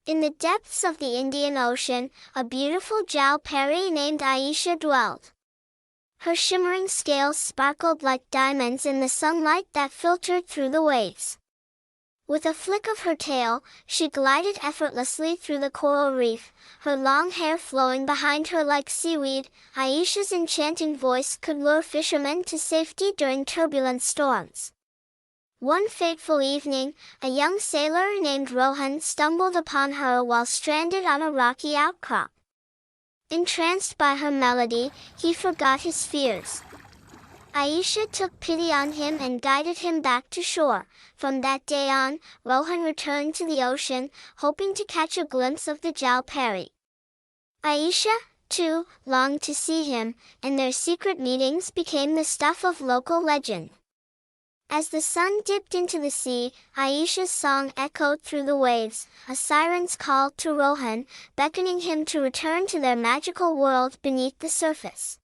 In the depths of the Indian Ocean, a beautiful Jalpari named Aisha dwelled. Her shimmering scales sparkled like diamonds in the sunlight that filtered through the waves. With a flick of her tail, she glided effortlessly through the coral reef, her long hair flowing behind her like seaweed. Aisha's enchanting voice could lure fishermen to safety during turbulent storms. One fateful evening, a young sailor named Rohan stumbled upon her while stranded on a rocky outcrop. Entranced by her melody, he forgot his fears. Aisha took pity on him and guided him back to shore. From that day on, Rohan returned to the ocean, hoping to catch a glimpse of the Jalpari. Aisha, too, longed to see him, and their secret meetings became the stuff of local legend. As the sun dipped into the sea, Aisha's song echoed through the waves, a siren's call to Rohan, beckoning him to return to their magical world beneath the surface.